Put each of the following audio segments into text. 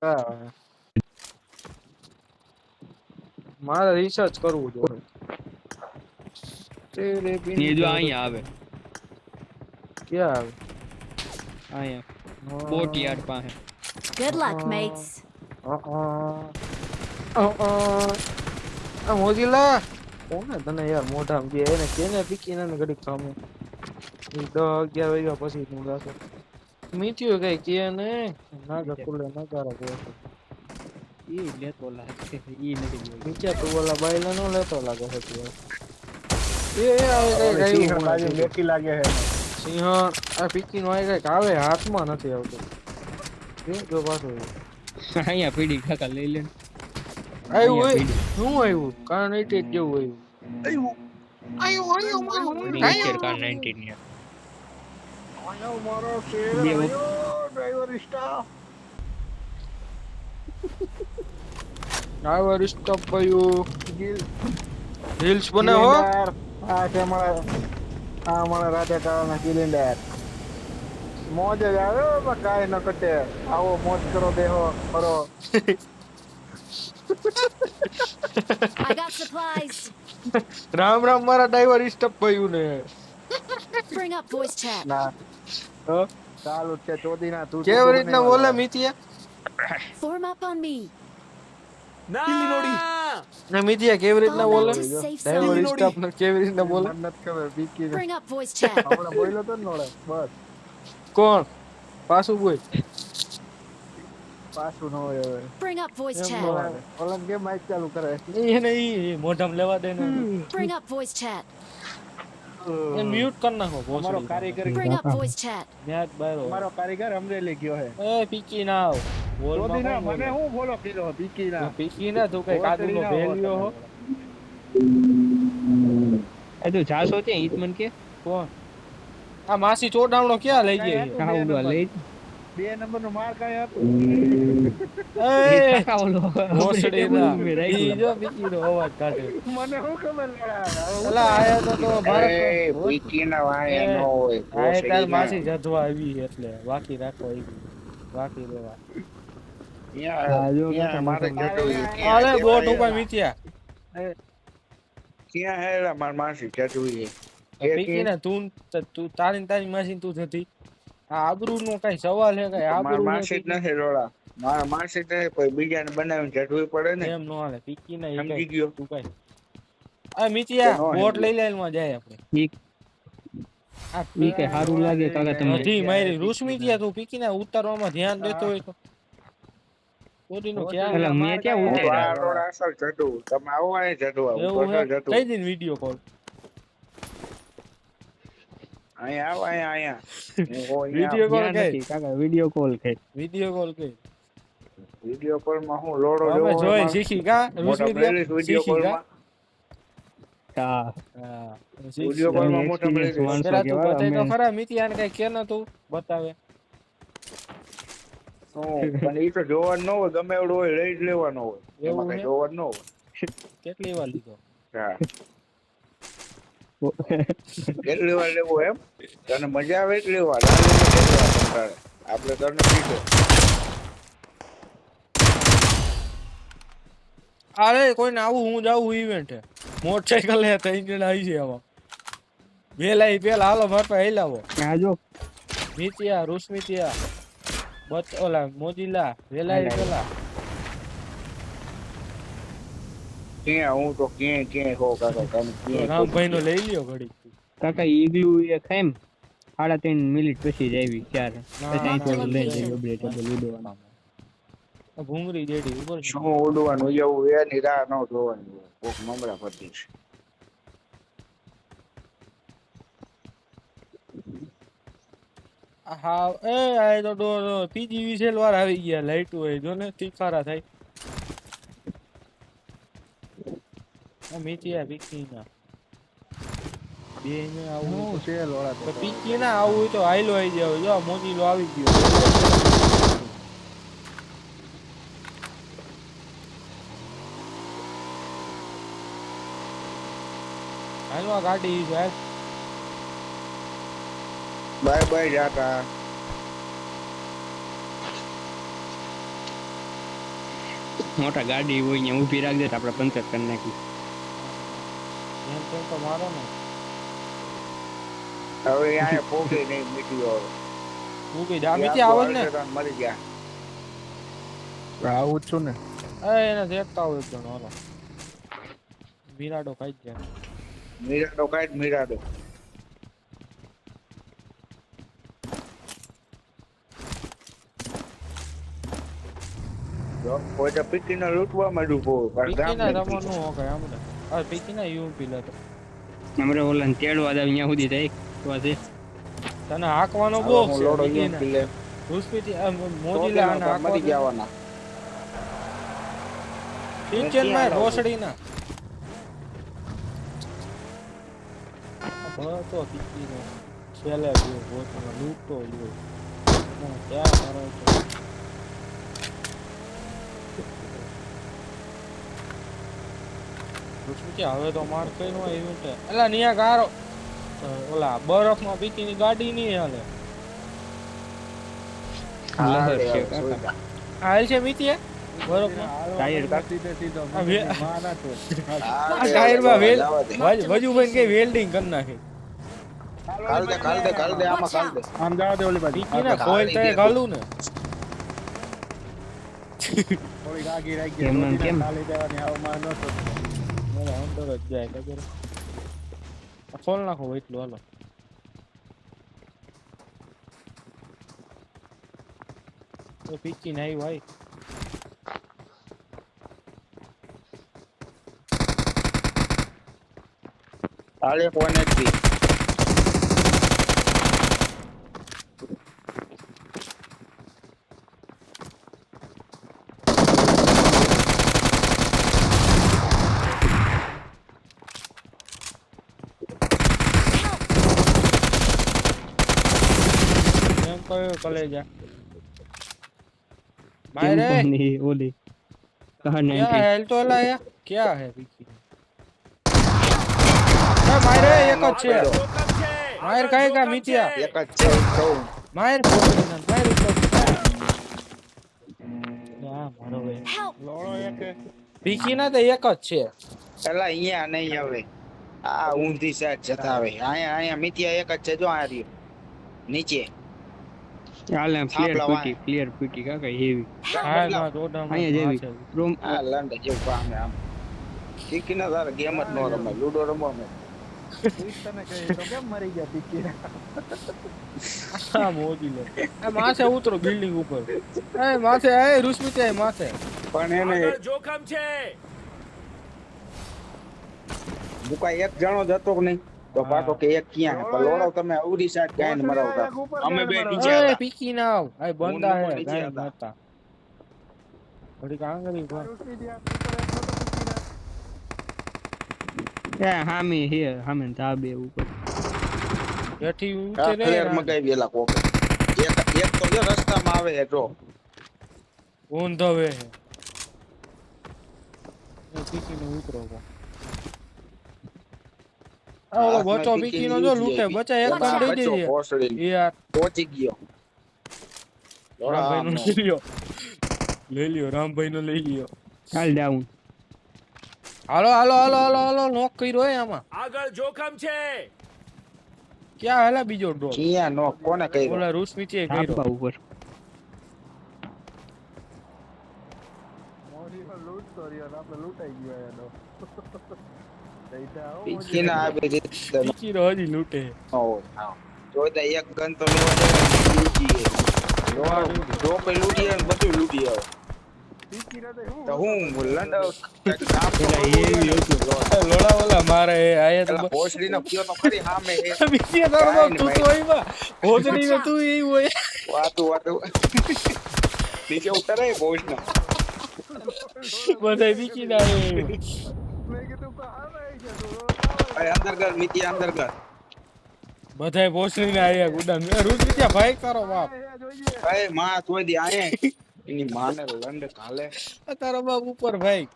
હા મારે રિસર્ચ કરવું જોઈએ તેરે બિન એ જો અહીંયા ધડકન આવે ક્યાં અહીંયા બોટ આવે યાર્ડ પાસે. Good luck, mates. આ મોજીલા કોને તને યાર મોઢામાં કે એને કેને પીકીને ને ઘડીક સામે 10-11 વાગ્યા પછી હું રાખો મીઠ્યું કઈ કે ને ના ગકુલે ના તારા બોલ એ લેતો લાગે એ નથી બોલતો. નીચે તું ઓલા બાયલા નો લેતો લાગે છે તું એ આવે કઈ ઓલી રહ્યું સિંહ બાજુ બેઠી લાગે છે સિંહ આ પીકી નો આવે કઈક આવે હાથમાં નથી આવતું જો પાછું અહીંયા પીડી કાકા લઈ લે ને. આવ્યું હોય પીડી શું આવ્યું કારણ એ જેવું નેચર કાર 19 યાર. આયો મારો શેર બે આયો ડ્રાઈવર સ્ટાફ આવ્યું સ્ટોપ ગયું હિલ્સ બને હો આ છે મારા રાજા સિલિન્ડર મોજ જ આવે પણ કાંઈ ન કટે આવો મોજ કરો દેહો કરો I got supplies. Ram Ram મારા ડ્રાઈવર સ્ટોપ ગયું ને Bring up voice chat. ના હ? ચાલુ જ છે ચોદી ના તું કેવી રીતના બોલે મિતિયા Form up on me. ને મિતિયા કેવી રીતના Fall બોલે back to safe driver zone. Stop ને કેવી રીતના બોલે મને નથી ખબર બીકી Bring up voice chat. હમણાં બોલ્યો તો ને નોડે બસ કોણ પાછું બોલ પાછું ન હોય હવે Bring up voice એમ chat. ન હોય. ઓલા કેમ માઇક ચાલુ કરે એને ઈ મોઢામાં લેવા દે ને Bring up voice chat. એ મ્યુટ કર નાખો અમારો ભોસડી કારીગર Bring up voice chat. ન્યાજ બારો અમારો કારીગર અમરેલી ગયો હે એ પીકી ના આવ બોલ ચોદી ના મને હું બોલો કીધો બીકી ના પીકી ના તું કઈ કાદુ નો ભેલિયો હો એ તું જાશો ત્યાં ઈ જ મને કે કોણ આ માસી ચોડાવણો ક્યાં લઈ ગઈ છે? કાકા ઓલો લઈ 2 નંબર નું માર કાંઈ હતું એ કાકા ઓલો ભોસડી ના મેં રાખ્યું. ઈ જો પીકી નો અવાજ કાઢે મને શું ખબર લડા અલા આયા તો ભારત પીકીના વાય ન હોય આય તાર માસી જધવા આવી એટલે બાકી રાખો ઈ બાકી લેવા હા, જો ક્યાં મારે જટવી અરે બોટ ઉપર મીઠ્યા ક્યાં હેલા માર માસી જટવી પીકી ને તું તારી માસી તું જતી આ આબરૂ નો કઈ સવાલ હે કઈ માર આબરૂ માસી જ નથી રોડા મારા માસી જ નથી કોઈ બીજાને બનાવીને જટવી પડે ને એમ નો હાલે પીકી ને સમજી ગયો તું કઈ આ મીઠિયા તો નો બોટ સમજ્યો. લઈ લેવામાં જાય આપણે આ ઈ કઈ સારું લાગે કાકા તમને હજી મારી રૂસમીતિયા તું પીકી ને ઉતારવામાં ધ્યાન દેતો હોય તો કોડીનો ક્યાં અલા મેં ક્યાં હું ઉતાર્યા આ રોડા અસલ જટવું તમે આવો અહીં જટવા હું એવું હે તો જટવું કઈ દિન વિડિયો કોલ અહીંયા આવો અહીંયા વિડિયો કોલ ધ્યાન નથી કાકા વિડિયો કોલ કઈ વિડિયો કોલ કઈ વિડિયો કોલમાં હું લોડો અમે જોવો જોઈ એમાં? શીખી કા મોટા પ્લેલિસ્ટ વિડિયો શીખી કા કોલમાં હા હા વિડિયો કોલમાં મોટા experience પ્લેલિસ્ટ માણસો પેલા તું કેવા બતાય તો અમે ખરા મિતિયાને કઈ કે ન તું બતાવે પણ એ તો જોવાનું ન હોય ગમે એવડું હોય લઈ જ લેવાનો હોય એવું એમાં હે? કઈ જોવાનું ન હોય કેટલી વાર લીધો હા કેટલી વાર લેવો એમ તને મજા આવે એટલી વાર આપણે તને કીધો અરે કોઈને આવું હું જાવું ઇવેન્ટ હે મોટરસાઇકલ હે ત્રણ જણા આવી છે આમાં વેલા પેલા હાલો માર પાસે હેલાવો આ જો મિતિયા રૂસમિતિયા ઓલા મોજીલા વેલા પેલા ક્યાં હું તો ક્યાંય હો કાકા તને ક્યાંય રામભાઈ નો લઈ લ્યો ઘડી કાકા ઈગલું એ ખાઈમ 3.5 મિનિટ પછી જ આવી ચાર ના, પછી ના, થોડું લઈ ના, જાય ડબલે ડબલ ઉડવાનું ભૂંગળી જેડી ઉપર છે. શું ઉડવાનું એવું એની રાહ ન જોવાની હોય કોક મમરા પતી છે હા એ આ તો પીજી વિસેલ વાર આવી ગયા લાઈટ હોય જો ને તીખારા થાય આ મિતિયા પીકી ના બે ને આવું હું છે લોડા તો પીકી ના આવું હોય તો આઈલો આવી જાવ જો આ મોજીલો આવી ગયો હાલો આ ગાડી છે બાય બાય જાતા મોટા ગાડી હોય અહીંયા ઊભી રાખજે તો આપણે પંચર કરી નાખી. એમ કેમ તો મારો ને હવે અહીંયા પોગે નહીં મીઠી હું કઈ ડાબીથી આવે જ ને મરી ગયા. આવું જ છું ને. એને દેખતા હોય એક જણો હાલો વિરાડો ખાઈ જ જાય મીરાડો કાઢ મીરાડો. જો કોઈ તો પીકીને લૂંટવા માંડ્યું બહુ. પણ ગામ પીકીના નથી. રમવાનું હો કઈ આમ ને આ પીકીના યુપી લેતો અમારે ઓલાને તેડવા જાવ અહીંયા સુધી જાય તો આ છે. તને હાંકવાનો હવે બહુ હું છે લોડો પીકીના. યુપી લે. રૂસપીથી આ તો મોજીલા આને તેમાં મરી હાંકવાનો જવાના. કિચન માં રોસડીના ભણતો પીકીનો છેલ્લે ગયો ગોતમાં લૂંટતો ગયો ક્યાં મારો છે રૂસપીથી હવે તો માર કઈ નો ઇવેન્ટ એલા નિયા ગારો ઓલા બરફમાં પીકીની ગાડી નહીં હાલે લહર છે હવે કાકા. સુઈ જા. હાલ છે મીતીએ બરફમાં ટાયર આ ટાયરમાં વેલ જવા દે. વજુભાઈ કઈ વેલ્ડિંગ કરી નાખી કાલ દે આમાં કાલ દે. આમ જવા દે ઓલી બાજુ. પીકીના આ કોઈલ ગાડી તે દે. ગાલું ને થોડી આગી રાખી કેમ આમ કેમ? ખાલી દેવાની આવમાં ન થતું. મને અંદર જ જાય ખબર ખોલ નાખો એટલું હાલો તો પીકી નહીં ભાઈ હાલે કોને જ બી. એમ કયો કલેજા मायरे नहीं ओली कहाँ क्या नहीं है तो ला या क्या है पीछे मायरे एक अच्छे मायर कहेगा मितिया એક જ છે કહું. मायर फोड़ ना मायर ऊपर या मारो वे Help! લોડો એક પીકી ના તો એક જ છે એલા અહીંયા નહીં હવે. આ ઊંધી સાઈડ જતા હવે. અહીંયા મિતિયા એક જ છે જો આ રહ્યો નીચે. आले छापला प्लेयर पीटी का हेवी હા માં જોડા માં અહીંયા જેવી રૂમ આ લંડ જેવું પામે આમ. ઠીકીને તારે ગેમ જ ન રમે લૂડો રમો અમે. તને કહી તો કેમ મરી ગયા પીકી. હા મોદી લે એ માથે ઉતરો બિલ્ડિંગ ઉપર એ માથે એ રૂસમિત એ માથે પણ એને મુકા એક જણો જ હતો કે નહીં તો પાટો કે એક ક્યાં હે પણ લોડો તમે અવરી સાઈડ ગાયને મરાવતા અમે બે નીચે એ હતા. પીકી ના આવ આ બંદા હું હે નીચે ગાય હતા. માતા થોડી કાંગરી પર એ હામી હે હામે ધાબે ઉપર બેઠી આ ઊંચે રે પ્લેયર મગાવી એલા કોક એક તો જો રસ્તામાં આવે હે જો ઊંધો વે હે એ પીકી નો ઉતરો કો આ ઓલો બચો પીકી નો જો લૂટે બચા એક કામ દઈ બચ્ચો દેજે પોસડી એ યાર પહોંચી ગયો રામભાઈ નો લઈ લ્યો રામભાઈ નો લઈ લ્યો હાલ ડાઉન હાલો હાલો હાલો હાલો હાલો નોક કર્યો હે આમાં આગળ જોખમ છે. ક્યાં હેલા બીજો ડ્રોપ ક્યાં નો કોને કર્યો ઓલા રૂસ નીચે કર્યો આપા ઉપર મોદી પર લૂંટ તો રહ્યો ને આપણે લૂંટાઈ ગયો એનો. પૈસા આવો પીકીને આવી રીતે પીકી નો હજી લૂટે ન હોય. હા. જોઈ તો એક ગન તો લેવા દે લૂંટીએ જો પે લૂંટીએ ને બધું લૂંટીએ હવે. પીકી રહે તો હું લંડન કામ તો પેલા કરવું એવી પડે. લોડા ઓલા મારે એ આયા પેલા તો ભોસડીનો કયો તો ખરી સામે એ પીકી તો તું તો આઈવા હોજડી ને તું ઈ હોય વાતું નીચે ઉતરે ભોસનો બધાય પીકી ના મેં કીધું કહાં આવી ગયા તું અરે અંદર કર મિતિ અંદર કર બધાય ભોસડી ના આયા ગુડાન રૂસ નીચે ભાઈ તારો બાપ અરે માં તોય દી આયે એની માને લંડ કાલે આ તારો બાપ ઉપર ભાઈ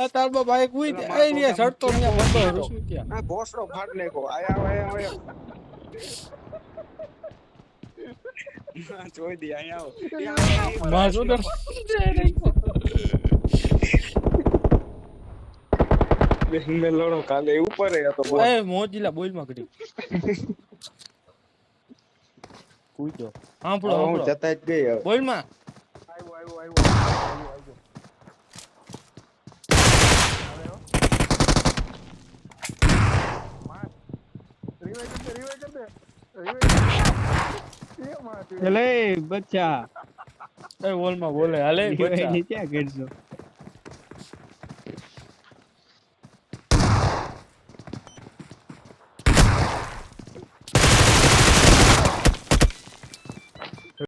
આ તારો બાપ ભાઈ કુઈ દે એ ને સડતો ને બંધો રૂસ નીચે આ ભોસડો ફાટ લેકો આયા જોઈ દી આયા માં સુદર બેહીને લડો કાલે ઉપર હતો એ મોજીલા બોલ માં ઘડી કૂદો સાંભળો હું સાંભળો જતા જ ગઈ હવે. બોલ માં આવ્યો એટલે બચ્ચા એ બોલ માં બોલે હાલે revive બચ્ચા ને ક્યાં કરશો